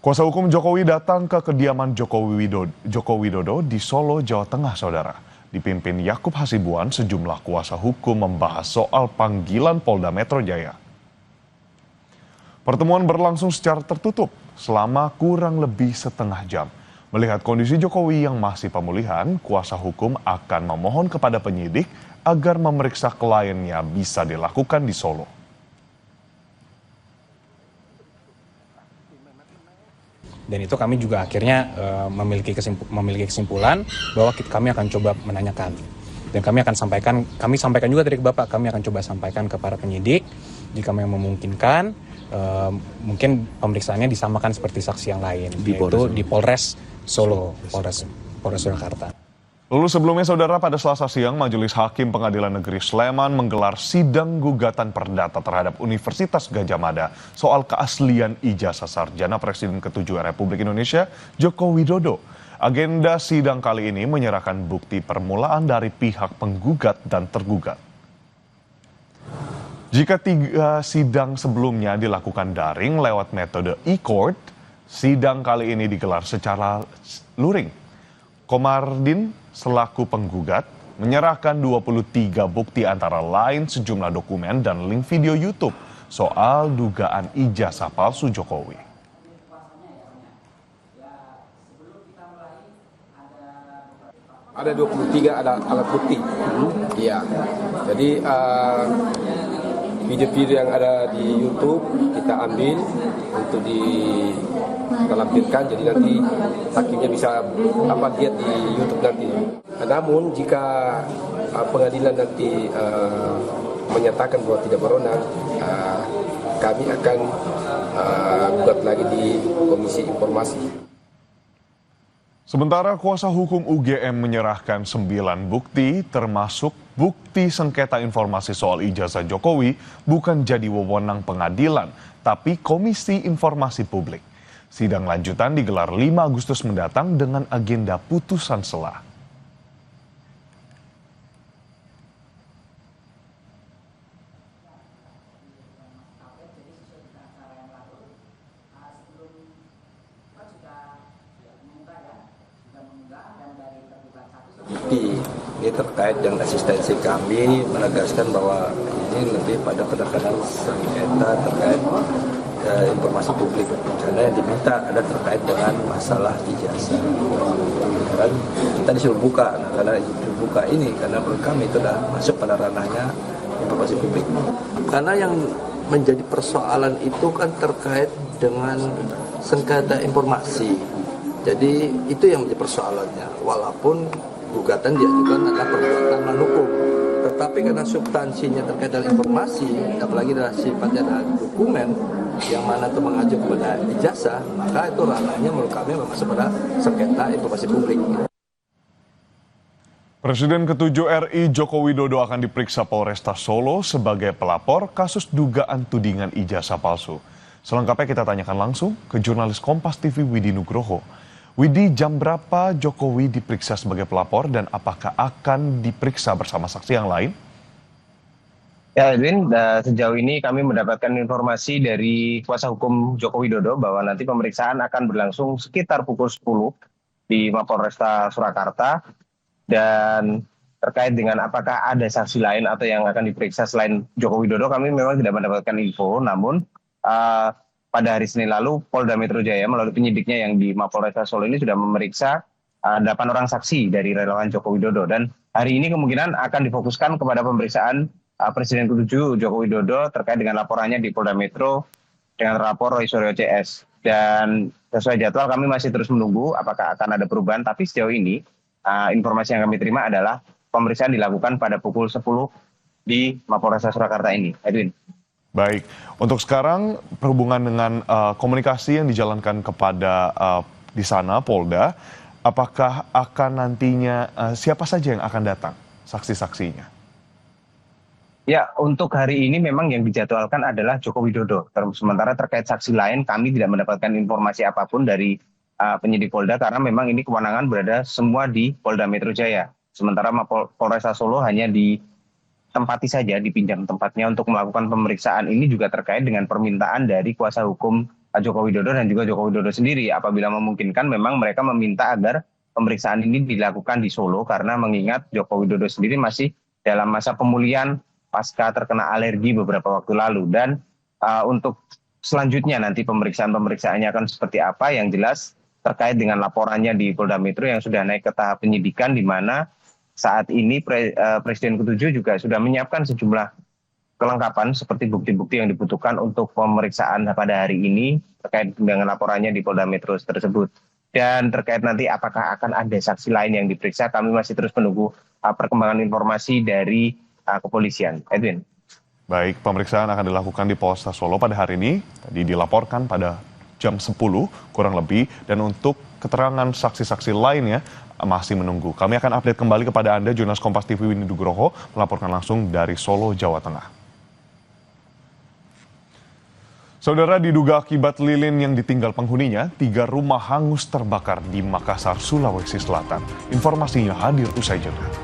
Kuasa hukum Jokowi datang ke kediaman Joko Widodo di Solo, Jawa Tengah, saudara. Dipimpin Yakub Hasibuan, sejumlah kuasa hukum membahas soal panggilan Polda Metro Jaya. Pertemuan berlangsung secara tertutup selama kurang lebih setengah jam. Melihat kondisi Jokowi yang masih pemulihan, kuasa hukum akan memohon kepada penyidik agar memeriksa kliennya bisa dilakukan di Solo. Dan itu kami juga akhirnya memiliki kesimpulan bahwa kami akan coba menanyakan. Dan kami sampaikan juga tadi ke Bapak, kami akan coba sampaikan ke para penyidik, jika memang memungkinkan, mungkin pemeriksaannya disamakan seperti saksi yang lain, yaitu di Polres Solo, Polres Surakarta. Lalu sebelumnya saudara, pada Selasa siang Majelis Hakim Pengadilan Negeri Sleman menggelar sidang gugatan perdata terhadap Universitas Gadjah Mada soal keaslian ijazah sarjana Presiden ke-7 Republik Indonesia Joko Widodo. Agenda sidang kali ini menyerahkan bukti permulaan dari pihak penggugat dan tergugat. Jika 3 sidang sebelumnya dilakukan daring lewat metode e-court, sidang kali ini digelar secara luring. Komarudin selaku penggugat menyerahkan 23 bukti antara lain sejumlah dokumen dan link video YouTube soal dugaan ijazah palsu Jokowi. Ada 23 ada alat bukti. Iya. Jadi video-video yang ada di YouTube kita ambil untuk dilampirkan, jadi nanti hakimnya bisa lihat di YouTube nanti. Namun jika pengadilan nanti menyatakan bahwa tidak berwenang, kami akan gugat lagi di Komisi Informasi. Sementara kuasa hukum UGM menyerahkan 9 bukti termasuk bukti sengketa informasi soal ijazah Jokowi bukan jadi wewenang pengadilan, tapi Komisi Informasi Publik. Sidang lanjutan digelar 5 Agustus mendatang dengan agenda putusan sela. Ini terkait dengan asistensi kami menegaskan bahwa ini lebih pada penekanan sengketa terkait informasi publik, karena yang diminta ada terkait dengan masalah ijazah. Dan kita disuruh buka, karena disuruh buka ini karena menurut kami itu sudah masuk pada ranahnya informasi publik. Karena yang menjadi persoalan itu kan terkait dengan sengketa informasi. Jadi itu yang menjadi persoalannya, walaupun gugatan diajukan adalah perbuatan melawan hukum, tetapi karena substansinya terkait dengan informasi, apalagi adalah sifatnya adalah dokumen yang mana itu mengacu kepada ijazah, maka itu ranahnya menurut kami masuk pada sengketa informasi publik. Presiden ke-7 RI Joko Widodo akan diperiksa Polresta Solo sebagai pelapor kasus dugaan tudingan ijazah palsu. Selengkapnya kita tanyakan langsung ke jurnalis Kompas TV Widi Nugroho. Widi, jam berapa Jokowi diperiksa sebagai pelapor dan apakah akan diperiksa bersama saksi yang lain? Ya, Edwin, sejauh ini kami mendapatkan informasi dari kuasa hukum Joko Widodo bahwa nanti pemeriksaan akan berlangsung sekitar pukul 10 di Mapolresta Surakarta, dan terkait dengan apakah ada saksi lain atau yang akan diperiksa selain Joko Widodo, kami memang tidak mendapatkan info. Namun pada hari Senin lalu, Polda Metro Jaya melalui penyidiknya yang di Mapolresta Solo ini sudah memeriksa 8 orang saksi dari relawan Joko Widodo. Dan hari ini kemungkinan akan difokuskan kepada pemeriksaan Presiden ke-7 Joko Widodo terkait dengan laporannya di Polda Metro dengan rapor Roy Suryo CS. Dan sesuai jadwal kami masih terus menunggu apakah akan ada perubahan. Tapi sejauh ini informasi yang kami terima adalah pemeriksaan dilakukan pada pukul 10 di Mapolresta Surakarta ini. Edwin. Baik, untuk sekarang berhubungan dengan komunikasi yang dijalankan kepada di sana Polda, apakah akan nantinya siapa saja yang akan datang saksi-saksinya? Ya, untuk hari ini memang yang dijadwalkan adalah Joko Widodo. Sementara terkait saksi lain kami tidak mendapatkan informasi apapun dari penyidik Polda karena memang ini kewenangan berada semua di Polda Metro Jaya. Sementara Polresta Solo hanya ditempati saja, dipinjam tempatnya untuk melakukan pemeriksaan. Ini juga terkait dengan permintaan dari kuasa hukum Joko Widodo dan juga Joko Widodo sendiri. Apabila memungkinkan, memang mereka meminta agar pemeriksaan ini dilakukan di Solo karena mengingat Joko Widodo sendiri masih dalam masa pemulihan pasca terkena alergi beberapa waktu lalu. Dan untuk selanjutnya nanti pemeriksaannya akan seperti apa, yang jelas terkait dengan laporannya di Polda Metro yang sudah naik ke tahap penyidikan, di mana saat ini Presiden ke-7 juga sudah menyiapkan sejumlah kelengkapan seperti bukti-bukti yang dibutuhkan untuk pemeriksaan pada hari ini terkait dengan laporannya di Polda Metro tersebut. Dan terkait nanti apakah akan ada saksi lain yang diperiksa, kami masih terus menunggu perkembangan informasi dari kepolisian. Edwin. Baik, pemeriksaan akan dilakukan di Polresta Solo pada hari ini. Tadi dilaporkan pada jam 10 kurang lebih, dan untuk keterangan saksi-saksi lainnya masih menunggu. Kami akan update kembali kepada Anda. Jurnalis Kompas TV Winnie Nugroho melaporkan langsung dari Solo, Jawa Tengah. Saudara, diduga akibat lilin yang ditinggal penghuninya, 3 rumah hangus terbakar di Makassar, Sulawesi Selatan. Informasinya hadir usai jeda.